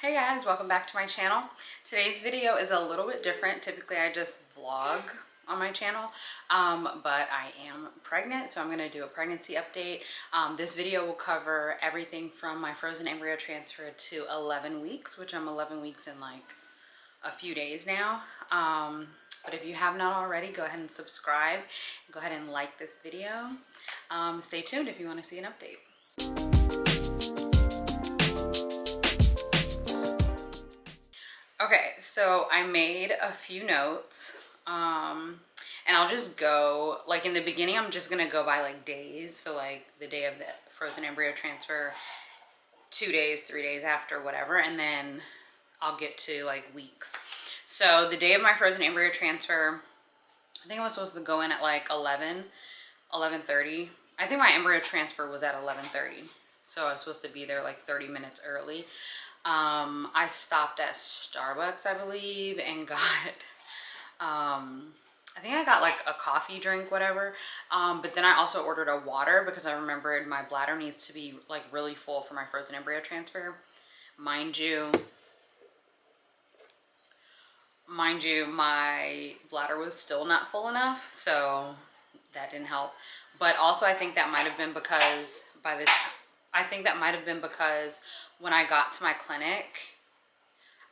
Hey guys, welcome back to my channel. Today's video is a little bit different. Typically I just vlog on my channel, but I am pregnant, so I'm going to do a pregnancy update. This video will cover everything from my frozen embryo transfer to 11 weeks, which I'm 11 weeks in like a few days now. But if you have not already, go ahead and subscribe. Go ahead and like this video. Stay tuned if you want to see an update. Okay, so I made a few notes, and I'll just go, like in the beginning, I'm just gonna go by like days. So like the day of the frozen embryo transfer, 2 days, 3 days after, whatever, and then I'll get to like weeks. So the day of my frozen embryo transfer, I think I was supposed to go in at like 11:30. I think my embryo transfer was at 11:30. So I was supposed to be there like 30 minutes early. I stopped at Starbucks, I believe, and got, I think I got like a coffee drink, whatever. But then I also ordered a water because I remembered my bladder needs to be like really full for my frozen embryo transfer. Mind you, my bladder was still not full enough, so that didn't help. But also I think that might have been because when I got to my clinic,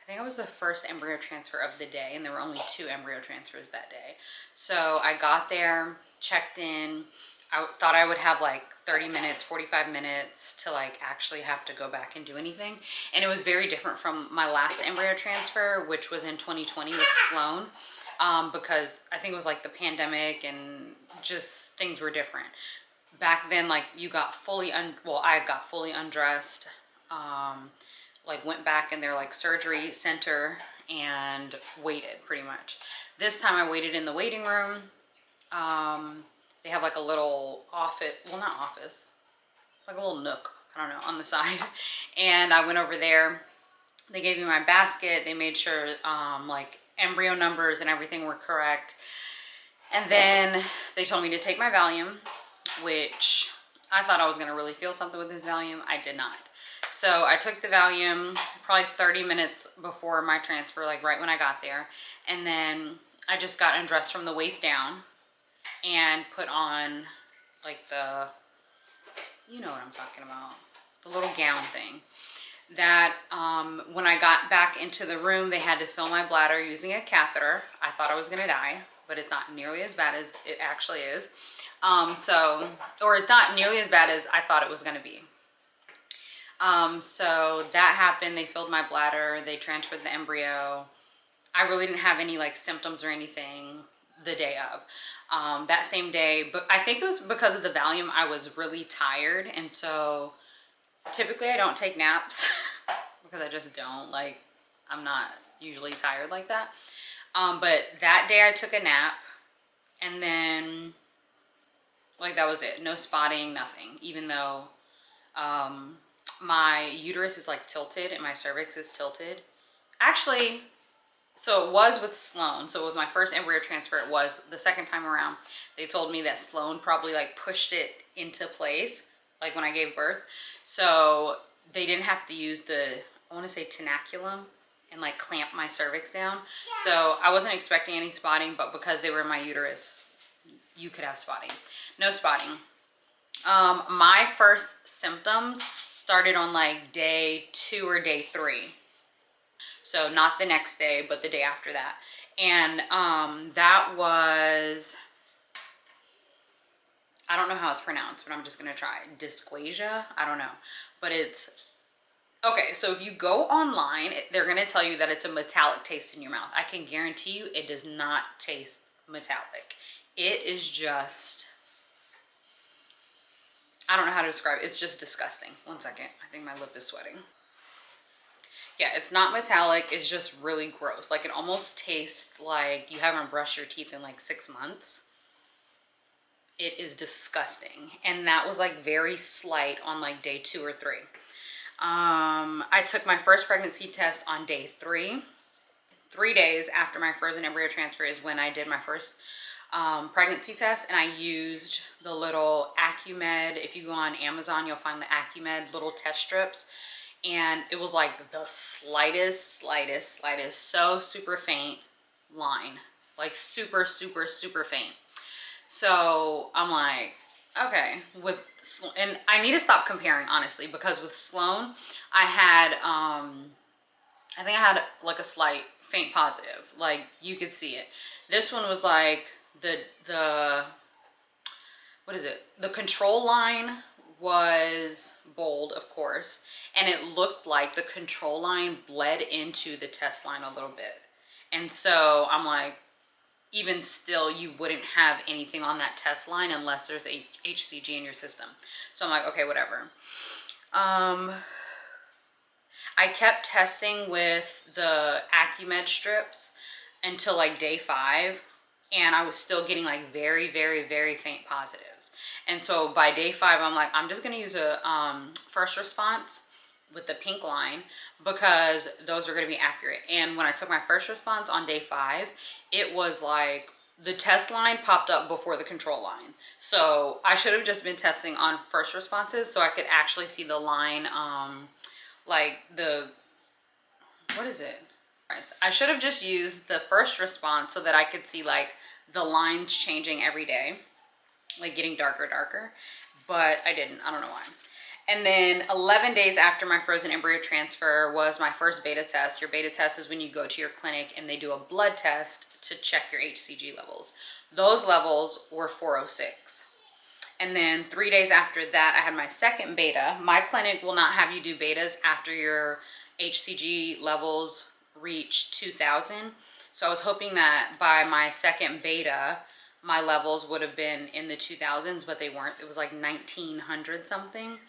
I think it was the first embryo transfer of the day, and there were only 2 embryo transfers that day. So I got there, checked in. I thought I would have like 30 minutes, 45 minutes to like actually have to go back and do anything. And it was very different from my last embryo transfer, which was in 2020 with Sloan, because I think it was like the pandemic and just things were different. Back then, like I got fully undressed, like went back in their like surgery center and waited pretty much. This time I waited in the waiting room. They have like a little office, well not office, like a little nook, I don't know, on the side. And I went over there. They gave me my basket. They made sure like embryo numbers and everything were correct. And then they told me to take my Valium, which I thought I was gonna really feel something with this Valium. I did not. So I took the Valium probably 30 minutes before my transfer, like right when I got there. And then I just got undressed from the waist down and put on like the, you know what I'm talking about, the little gown thing. That when I got back into the room, they had to fill my bladder using a catheter. I thought I was gonna die, but it's not nearly as bad as it actually is. Or it's not nearly as bad as I thought it was gonna be. So that happened. They filled my bladder, they transferred the embryo. I really didn't have any like symptoms or anything the day of. That same day, but I think it was because of the Valium, I was really tired. And so typically I don't take naps because I just don't, like, I'm not usually tired like that. But that day I took a nap, and then like that was it. No spotting, nothing. Even though my uterus is like tilted and my cervix is tilted. Actually, so it was with Sloan. So with my first embryo transfer, it was the second time around. They told me that Sloan probably like pushed it into place, like when I gave birth. So they didn't have to use the, I want to say tenaculum, and like clamp my cervix down. So I wasn't expecting any spotting, but because they were in my uterus, you could have spotting. No spotting. My first symptoms started on like day 2 or day 3. So not the next day, but the day after that. And that was, I don't know how it's pronounced, but I'm just gonna try. Dysplasia? I don't know. But it's, okay, so if you go online, they're gonna tell you that it's a metallic taste in your mouth. I can guarantee you it does not taste metallic. It is just, I don't know how to describe it. It's just disgusting. One second, I think my lip is sweating. Yeah, it's not metallic, it's just really gross. Like it almost tastes like you haven't brushed your teeth in like 6 months. It is disgusting. And that was like very slight on like day 2 or 3. I took my first pregnancy test on day 3. 3 days after my frozen embryo transfer is when I did my first pregnancy test, and I used the little Acumed. If you go on Amazon, you'll find the Acumed little test strips, and it was like the slightest, so super faint line, like super faint. So I'm like, okay, and I need to stop comparing, honestly, because with Sloan, I had, I think I had like a slight faint positive, like you could see it. This one was like the what is it? The control line was bold, of course, and it looked like the control line bled into the test line a little bit. And so I'm like, even still, you wouldn't have anything on that test line unless there's HCG in your system. So I'm like, okay, whatever. I kept testing with the Acumed strips until like day 5, and I was still getting like very faint positives. And so by day 5, I'm like, I'm just gonna use a first response with the pink line, because those are gonna be accurate. And when I took my first response on day 5, it was like the test line popped up before the control line. So I should have just been testing on first responses so I could actually see the line, like what is it? I should have just used the first response so that I could see like the lines changing every day, like getting darker, but I didn't. I don't know why. And then 11 days after my frozen embryo transfer was my first beta test. Your beta test is when you go to your clinic and they do a blood test to check your HCG levels. Those levels were 406. And then 3 days after that, I had my second beta. My clinic will not have you do betas after your HCG levels reach 2000. So I was hoping that by my second beta, my levels would have been in the 2000s, but they weren't. It was like 1900 something.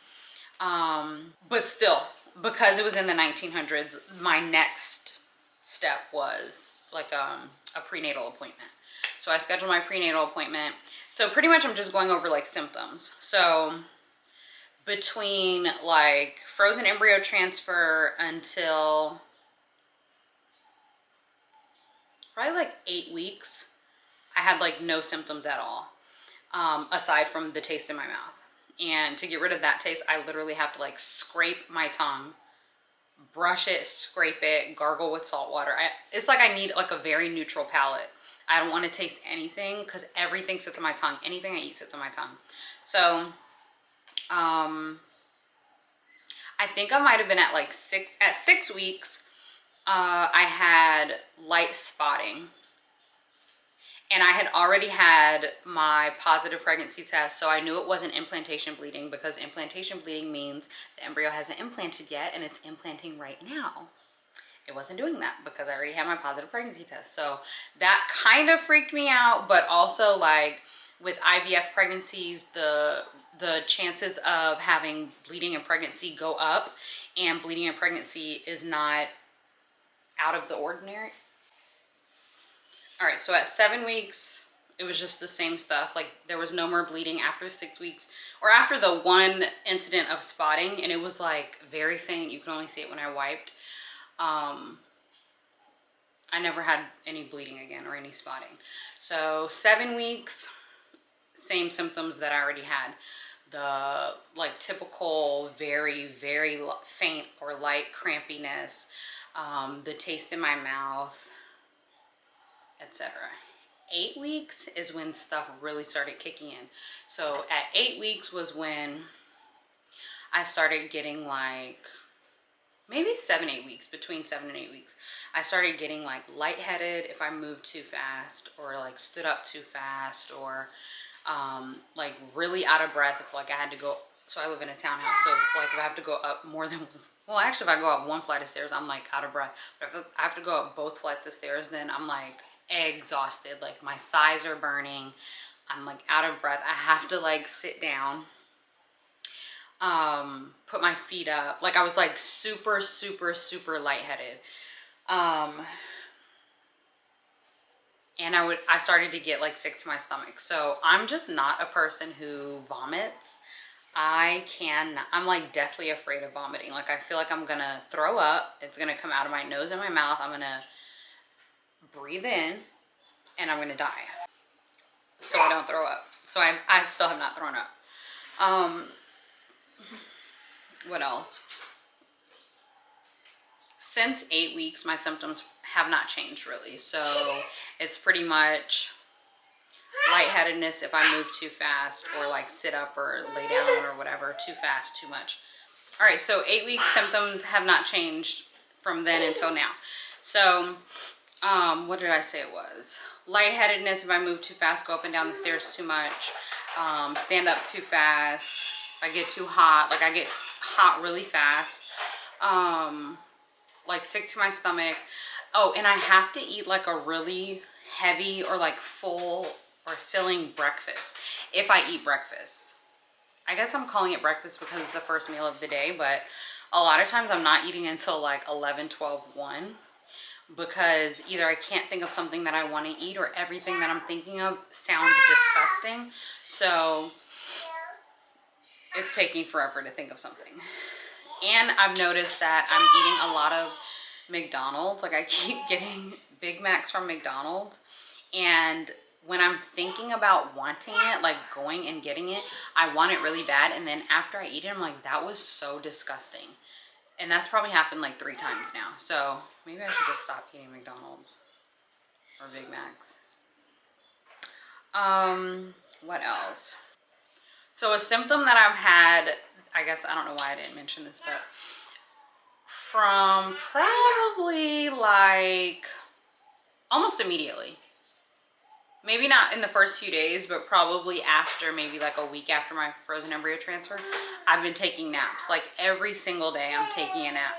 But still, because it was in the 1900s, my next step was like a prenatal appointment. So I scheduled my prenatal appointment. So pretty much I'm just going over like symptoms. So between like frozen embryo transfer until probably like 8 weeks, I had like no symptoms at all, aside from the taste in my mouth. And to get rid of that taste, I literally have to like scrape my tongue, brush it, scrape it, gargle with salt water. It's like I need like a very neutral palate. I don't want to taste anything because everything sits on my tongue. Anything I eat sits on my tongue. So, I think I might have been at like 6 weeks, I had light spotting. And I had already had my positive pregnancy test, so I knew it wasn't implantation bleeding, because implantation bleeding means the embryo hasn't implanted yet and it's implanting right now. It wasn't doing that because I already had my positive pregnancy test. So that kind of freaked me out, but also like with IVF pregnancies, the chances of having bleeding in pregnancy go up, and bleeding in pregnancy is not out of the ordinary. All right, so at 7 weeks, it was just the same stuff. Like there was no more bleeding after 6 weeks, or after the one incident of spotting, and it was like very faint. You could only see it when I wiped. I never had any bleeding again or any spotting. So 7 weeks, same symptoms that I already had. The like typical very faint or light crampiness, the taste in my mouth, etc. 8 weeks is when stuff really started kicking in. So at 8 weeks was when I started getting like, maybe 7-8 weeks, between 7 and 8 weeks, I started getting like lightheaded if I moved too fast, or like stood up too fast, or like really out of breath if like I had to go. So I live in a townhouse, so like if I have to go up more than, well actually if I go up one flight of stairs, I'm like out of breath. But if I have to go up both flights of stairs, then I'm like exhausted. Like my thighs are burning, I'm like out of breath. I have to like sit down, put my feet up. Like I was like super lightheaded. And I started to get like sick to my stomach. So I'm just not a person who vomits. I'm like deathly afraid of vomiting. Like I feel like I'm gonna throw up. It's gonna come out of my nose and my mouth. I'm gonna breathe in and I'm gonna die. So I don't throw up. So I still have not thrown up. What else? since 8 weeks, my symptoms have not changed really. So it's pretty much lightheadedness if I move too fast, or like sit up or lay down or whatever, too fast, too much. All right, so 8 weeks symptoms have not changed from then until now. So what did I say it was? Lightheadedness if I move too fast, go up and down the stairs too much, stand up too fast, if I get too hot, like I get hot really fast, like sick to my stomach. Oh, and I have to eat like a really heavy or like full or filling breakfast if I eat breakfast. I guess I'm calling it breakfast because it's the first meal of the day, but a lot of times I'm not eating until like 11, 12, 1, because either I can't think of something that I want to eat, or everything that I'm thinking of sounds disgusting. So it's taking forever to think of something. And I've noticed that I'm eating a lot of McDonald's. Like I keep getting Big Macs from McDonald's, and when I'm thinking about wanting it, like going and getting it, I want it really bad, and then after I eat it, I'm like, that was so disgusting. And that's probably happened like 3 times now. So maybe I should just stop eating McDonald's or Big Macs. What else? So a symptom that I've had, I guess, I don't know why I didn't mention this, but from probably like almost immediately, maybe not in the first few days, but probably after, maybe like a week after my frozen embryo transfer, I've been taking naps. Like every single day I'm taking a nap.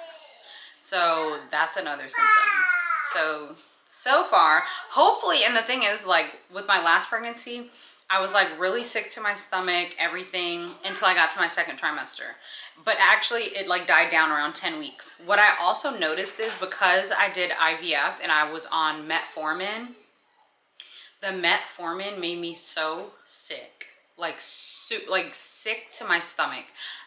So that's another symptom. So far, hopefully, and the thing is, like with my last pregnancy, I was like really sick to my stomach, everything, until I got to my 2nd trimester. But actually it like died down around 10 weeks. What I also noticed is, because I did IVF and I was on metformin, the metformin made me so sick, like sick to my stomach.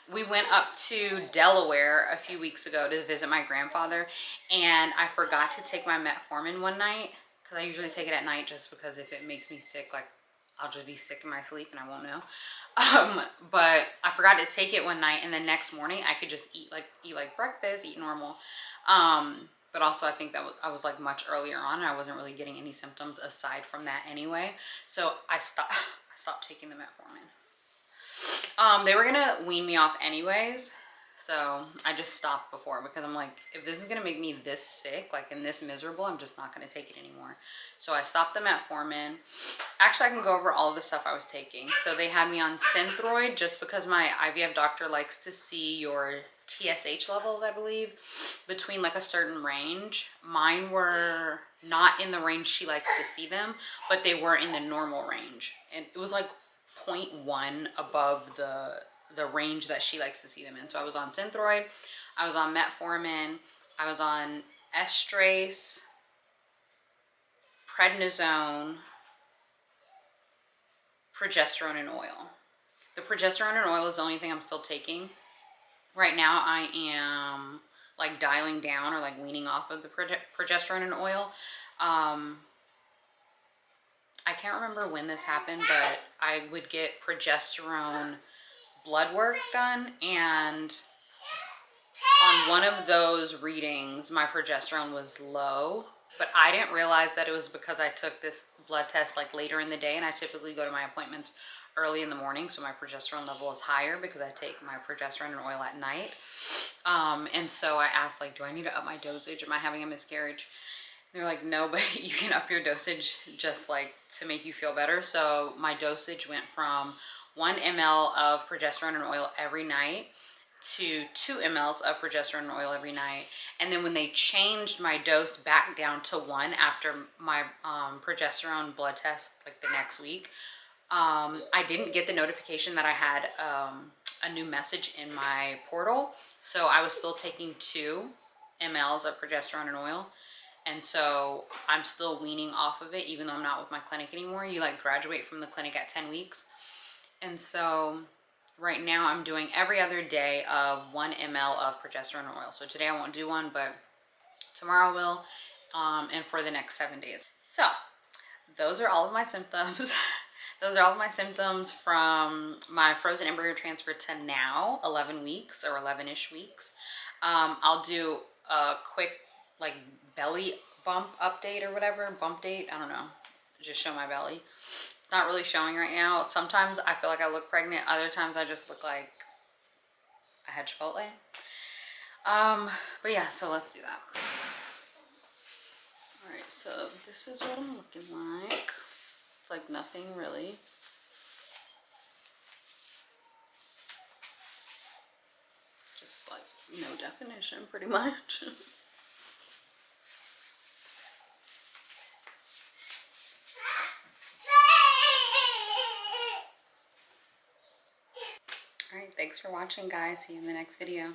We went up to Delaware a few weeks ago to visit my grandfather, and I forgot to take my metformin one night, because I usually take it at night just because if it makes me sick, like I'll just be sick in my sleep and I won't know. But I forgot to take it one night, and the next morning I could just eat like breakfast, eat normal. But also I think that I was like much earlier on, and I wasn't really getting any symptoms aside from that anyway. So I stopped taking the metformin. They were gonna wean me off anyways, so I just stopped before, because I'm like, if this is gonna make me this sick, like and this miserable, I'm just not gonna take it anymore. So I stopped the metformin. Actually, I can go over all of the stuff I was taking. So they had me on Synthroid, just because my IVF doctor likes to see your TSH levels, I believe, between like a certain range. Mine were not in the range she likes to see them, but they were in the normal range, and it was like 0.1 above the range that she likes to see them in. So I was on Synthroid, I was on metformin, I was on estrace, prednisone, progesterone, and oil. The progesterone and oil is the only thing I'm still taking. Right now I am like dialing down, or like weaning off of the progesterone and oil. I can't remember when this happened, but I would get progesterone blood work done, and on one of those readings my progesterone was low, but I didn't realize that it was because I took this blood test like later in the day, and I typically go to my appointments early in the morning, so my progesterone level is higher because I take my progesterone and oil at night. And so I asked, like, do I need to up my dosage? Am I having a miscarriage? And they're like, no, but you can up your dosage just like to make you feel better. So my dosage went from 1 ml of progesterone and oil every night to 2 mLs of progesterone and oil every night. And then when they changed my dose back down to 1 after my progesterone blood test, like the next week, I didn't get the notification that I had a new message in my portal. So I was still taking 2 mLs of progesterone and oil. And so I'm still weaning off of it, even though I'm not with my clinic anymore. You like graduate from the clinic at 10 weeks. And so right now I'm doing every other day of 1 ml of progesterone and oil. So today I won't do one, but tomorrow I will, and for the next 7 days. So those are all of my symptoms. Those are all of my symptoms from my frozen embryo transfer to now, 11 weeks or 11-ish weeks. I'll do a quick like belly bump update or whatever, bump date, I don't know, just show my belly. It's not really showing right now. Sometimes I feel like I look pregnant, other times I just look like I had Chipotle. But yeah, so let's do that. All right, so this is what I'm looking like. It's like nothing really. Just like no definition pretty much. All right, thanks for watching, guys. See you in the next video.